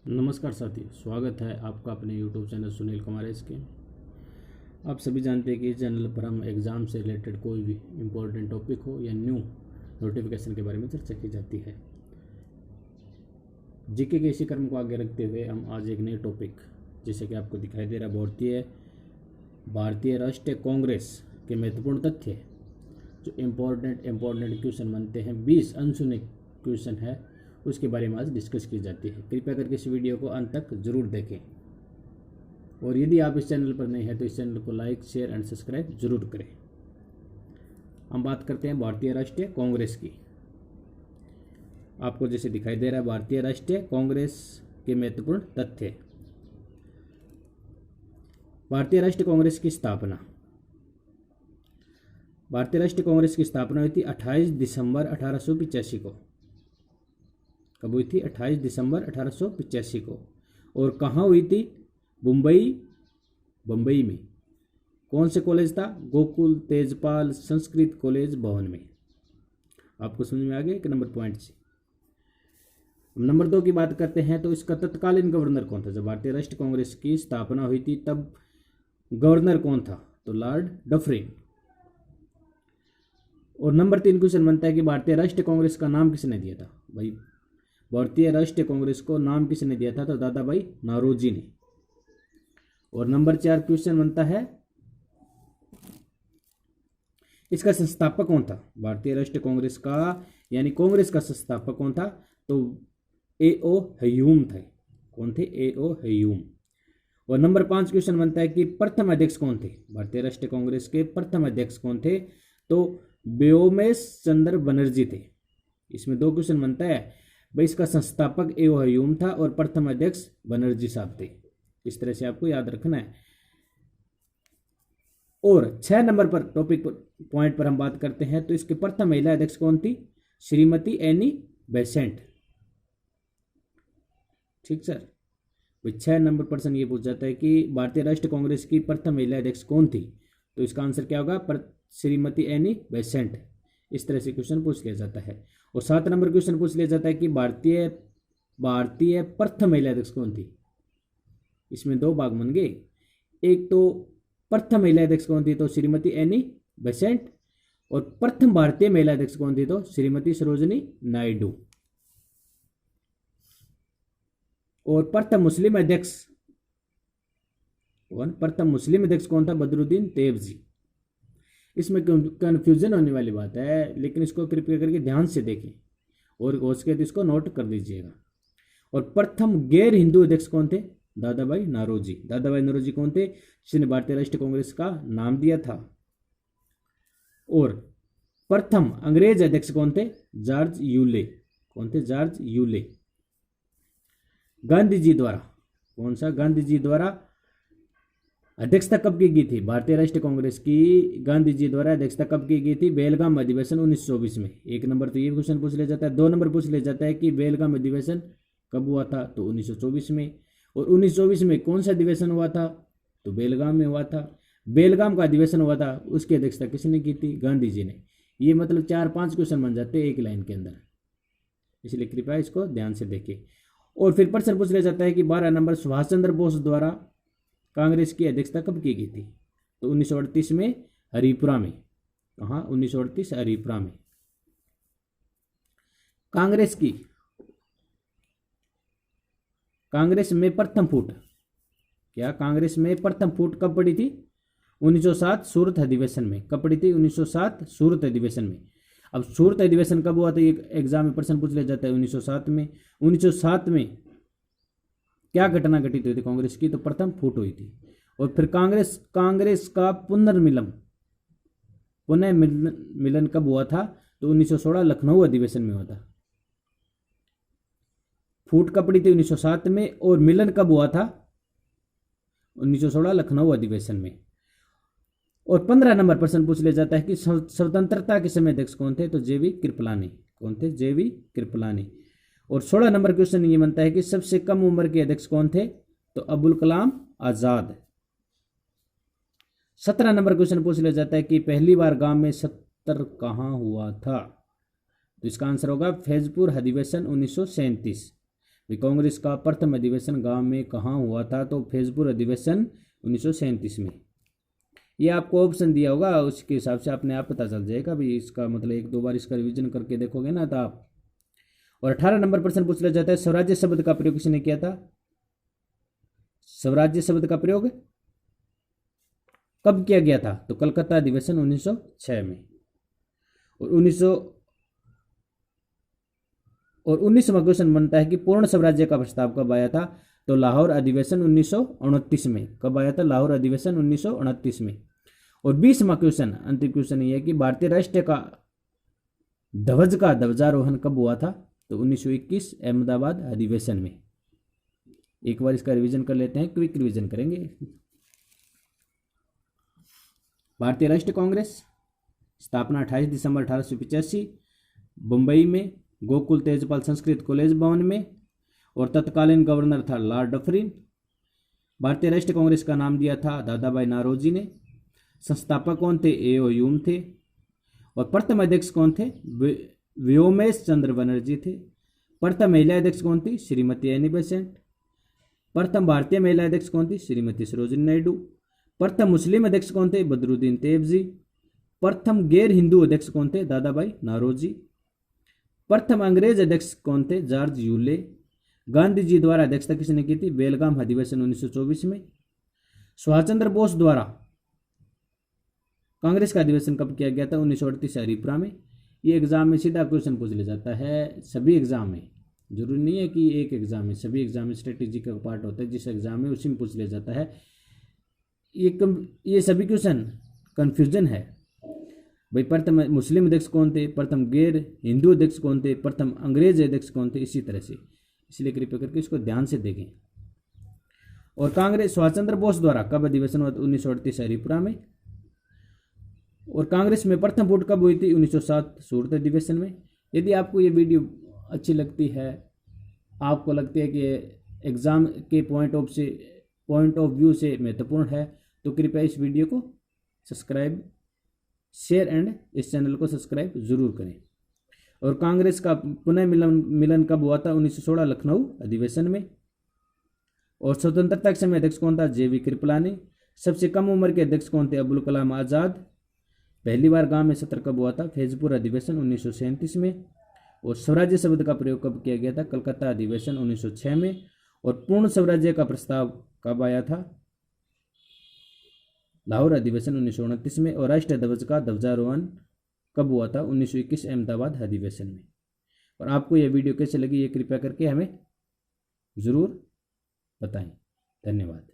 नमस्कार साथियों, स्वागत है आपका अपने YouTube channel Sunil Kumar S के। आप सभी जानते हैं कि इस चैनल पर हम एग्ज़ाम से रिलेटेड कोई भी इम्पोर्टेंट टॉपिक हो या न्यू नोटिफिकेशन के बारे में चर्चा की जाती है। जीके के इसी क्रम को आगे रखते हुए हम आज एक नए टॉपिक, जैसे कि आपको दिखाई दे रहा, भारतीय राष्ट्रीय कांग्रेस के महत्वपूर्ण तथ्य, जो इम्पोर्टेंट क्वेश्चन बनते हैं, 20 अनसुने क्वेश्चन है, उसके बारे में आज डिस्कस की जाती है। कृपया करके इस वीडियो को अंत तक जरूर देखें, और यदि आप इस चैनल पर नए हैं तो इस चैनल को लाइक, शेयर एंड सब्सक्राइब जरूर करें। हम बात करते हैं भारतीय राष्ट्रीय कांग्रेस की। आपको जैसे दिखाई दे रहा है, भारतीय राष्ट्रीय कांग्रेस के महत्वपूर्ण तथ्य। भारतीय राष्ट्रीय कांग्रेस की स्थापना। भारतीय राष्ट्रीय कांग्रेस की स्थापना हुई थी 28 दिसंबर 1885 को। कब हुई थी? 28 दिसंबर 1885 को। और कहाँ हुई थी? बम्बई में। कौन से कॉलेज था? गोकुल तेजपाल संस्कृत कॉलेज भवन में। आपको समझ में आ गया? एक नंबर पॉइंट से। नंबर 2 की बात करते हैं तो इसका तत्कालीन गवर्नर कौन था? जब भारतीय राष्ट्रीय कांग्रेस की स्थापना हुई थी तब गवर्नर कौन था? तो लॉर्ड डफरिन। और नंबर 3 क्वेश्चन बनता है कि भारतीय राष्ट्रीय कांग्रेस का नाम किसने दिया था? भाई, भारतीय राष्ट्रीय कांग्रेस को नाम किसने दिया था? तो दादा भाई नौरोजी ने। और नंबर 4 क्वेश्चन बनता है, इसका संस्थापक कौन था? भारतीय राष्ट्रीय कांग्रेस का, यानी कांग्रेस का संस्थापक कौन था? तो A.O. ह्यूम थे। कौन थे? A.O. ह्यूम। और नंबर 5 क्वेश्चन बनता है कि प्रथम अध्यक्ष कौन थे? भारतीय राष्ट्रीय कांग्रेस के प्रथम अध्यक्ष कौन थे? तो व्योमेश चंद्र बनर्जी थे। इसमें 2 क्वेश्चन बनता है भाई, इसका संस्थापक A.O. ह्यूम था और प्रथम अध्यक्ष बनर्जी साहब थे। इस तरह से आपको याद रखना है। और 6 नंबर पर टॉपिक पॉइंट पर हम बात करते हैं तो इसके प्रथम महिला अध्यक्ष कौन थी? Shrimati Annie Besant. ठीक सर। 6 नंबर प्रश्न ये पूछ जाता है कि भारतीय राष्ट्रीय कांग्रेस की प्रथम महिला अध्यक्ष कौन थी? तो इसका आंसर क्या होगा? Shrimati Annie Besant. इस तरह से क्वेश्चन पूछ लिया जाता है। और 7 नंबर क्वेश्चन पूछ लिया जाता है कि भारतीय प्रथम महिला अध्यक्ष कौन थी? इसमें 2 भाग बन गए। एक तो प्रथम महिला अध्यक्ष कौन थी? तो श्रीमती एनी बेसेंट। और प्रथम भारतीय महिला अध्यक्ष कौन थी? तो श्रीमती सरोजनी नायडू। और प्रथम मुस्लिम अध्यक्ष कौन था? बदरुद्दीन तैयबजी। इसमें कंफ्यूजन होने वाली बात है, लेकिन इसको कृपया करके ध्यान से देखें और हो सके तो इसको नोट कर दीजिएगा। और प्रथम गैर हिंदू अध्यक्ष कौन थे? दादा भाई नौरोजी। दादा भाई नौरोजी कौन थे? जिसने भारतीय राष्ट्रीय कांग्रेस का नाम दिया था। और प्रथम अंग्रेज अध्यक्ष कौन थे? George Yule. कौन थे? George Yule. गांधी जी द्वारा, कौन सा? गांधी जी द्वारा अध्यक्षता कब की गई थी? भारतीय राष्ट्रीय कांग्रेस की गांधी जी द्वारा अध्यक्षता कब की गई थी? बेलगाम अधिवेशन 1924 में। 1 नंबर तो ये क्वेश्चन पूछ लिया जाता है। 2 नंबर पूछ लिया जाता है कि बेलगाम अधिवेशन कब हुआ था? तो 1924 में। और 1924 में कौन सा अधिवेशन हुआ था? तो बेलगाम में हुआ था। बेलगाम का अधिवेशन हुआ था, उसकी अध्यक्षता किसने की थी? गांधी जी ने। ये मतलब 4-5 क्वेश्चन बन जाते हैं एक लाइन के अंदर, इसलिए कृपया इसको ध्यान से देखें। और फिर प्रश्न पूछ लिया जाता है कि 12 नंबर, सुभाष चंद्र बोस द्वारा कांग्रेस की अध्यक्षता कब की गई थी? तो 1938 में हरिपुरा में। कहाँ? 1938 हरिपुरा में। कांग्रेस में प्रथम फूट, क्या कांग्रेस में प्रथम फूट कब पड़ी थी? 1907 सूरत अधिवेशन में। कब पड़ी थी? 1907 सूरत अधिवेशन में। अब सूरत अधिवेशन कब हुआ था? एक एग्जाम में प्रश्न पूछ लिया जाता है। 1907 में। 1907 में क्या घटना घटित हुई थी कांग्रेस की? तो प्रथम फूट हुई थी। और फिर कांग्रेस का पुनर्मिलन कब हुआ था? तो 1916 लखनऊ अधिवेशन में हुआ था। फूट कब पड़ी थी? 1907 में। और मिलन कब हुआ था? 1916 लखनऊ अधिवेशन में। और 15 नंबर प्रश्न पूछ लिया जाता है कि स्वतंत्रता के समय अध्यक्ष कौन थे? तो जेवी कृपलानी। कौन थे? जेवी कृपलानी। और 16 नंबर क्वेश्चन ये बनता है कि सबसे कम उम्र के अध्यक्ष कौन थे? तो अबुल कलाम आजाद। 17 नंबर क्वेश्चन पूछ लिया जाता है कि पहली बार गांव में सत्र कहाँ हुआ था? तो इसका आंसर होगा फैजपुर अधिवेशन 1937। भाई कांग्रेस का प्रथम अधिवेशन गांव में कहाँ हुआ था, तो फैजपुर अधिवेशन 1937 में। ये आपको ऑप्शन दिया होगा, उसके हिसाब से अपने आप पता चल जाएगा भाई इसका मतलब, एक दो बार इसका रिवीजन करके देखोगे ना तो आप। और 18 नंबर प्रश्न पूछ लिया जाता है, स्वराज्य शब्द का प्रयोग किसने किया था? स्वराज्य शब्द का प्रयोग कब किया गया था? तो कलकत्ता अधिवेशन 1906 में। और 19वां क्वेश्चन बनता है कि पूर्ण स्वराज्य का प्रस्ताव कब आया था? तो लाहौर अधिवेशन 1929 में। कब आया था? लाहौर अधिवेशन 1929 में। और 20वां क्वेश्चन, अंतिम क्वेश्चन ये है कि भारतीय राष्ट्र का ध्वजारोहण कब हुआ था? तो 1921 अहमदाबाद अधिवेशन में। एक बार इसका रिवीजन कर लेते हैं, क्विक रिवीजन करेंगे। भारतीय राष्ट्रीय कांग्रेस स्थापना 28 दिसंबर 1885 मुंबई में, गोकुल तेजपाल संस्कृत कॉलेज भवन में, और तत्कालीन गवर्नर था लॉर्ड डफरिन। भारतीय राष्ट्रीय कांग्रेस का नाम दिया था दादा भाई नौरोजी ने। संस्थापक कौन थे? A.O. ह्यूम थे। और प्रथम अध्यक्ष कौन थे? व्योमेश चंद्र बनर्जी थे। प्रथम महिला अध्यक्ष कौन थी? Shrimati Annie Besant. प्रथम भारतीय महिला अध्यक्ष कौन थी? श्रीमती सरोजिनी नायडू। प्रथम मुस्लिम अध्यक्ष कौन थे? बदरुद्दीन तैयबजी। प्रथम गैर हिंदू अध्यक्ष कौन थे? दादा भाई नौरोजी। प्रथम अंग्रेज अध्यक्ष कौन थे? George Yule. गांधी जी द्वारा अध्यक्षता किसने की थी? बेलगाम अधिवेशन 1924 में। सुभाष चंद्र बोस द्वारा कांग्रेस का अधिवेशन कब किया गया था? 1938 हरिपुरा में। ये एग्जाम में सीधा क्वेश्चन पूछ लिया जाता है, सभी एग्जाम में, जरूरी नहीं है कि एक एग्जाम में, सभी एग्जाम में स्ट्रेटेजी का पार्ट होता है, जिस एग्जाम में उसी में पूछ लिया जाता है। ये सभी क्वेश्चन कन्फ्यूजन है भाई। प्रथम मुस्लिम अध्यक्ष कौन थे? प्रथम गैर हिंदू अध्यक्ष कौन थे? प्रथम अंग्रेज अध्यक्ष कौन थे? इसी तरह से, इसलिए कृपया करके इसको ध्यान से देखें। और कांग्रेस सुभाष चंद्र बोस द्वारा कब अधिवेशन हुआ? 1938 हरिपुरा में। और कांग्रेस में प्रथम वोट कब हुई थी? 1907 सूरत अधिवेशन में। यदि आपको ये वीडियो अच्छी लगती है, आपको लगती है कि एग्जाम के पॉइंट ऑफ व्यू से महत्वपूर्ण है, तो कृपया इस वीडियो को सब्सक्राइब, शेयर एंड इस चैनल को सब्सक्राइब जरूर करें। और कांग्रेस का पुनः मिलन कब हुआ था? 1916 लखनऊ अधिवेशन में। और स्वतंत्रता के समय अध्यक्ष कौन था? JV कृपलानी। सबसे कम उम्र के अध्यक्ष कौन थे? अब्दुल कलाम आज़ाद। पहली बार गांव में सत्र कब हुआ था? फैजपुर अधिवेशन 1937 में। और स्वराज्य शब्द का प्रयोग कब किया गया था? कलकत्ता अधिवेशन 1906 में। और पूर्ण स्वराज्य का प्रस्ताव कब आया था? लाहौर अधिवेशन 1929 में। और राष्ट्रीय ध्वज का ध्वजारोहण कब हुआ था? 1921 अहमदाबाद अधिवेशन में। और आपको यह वीडियो कैसे लगी, ये कृपया करके हमें ज़रूर बताएं। धन्यवाद।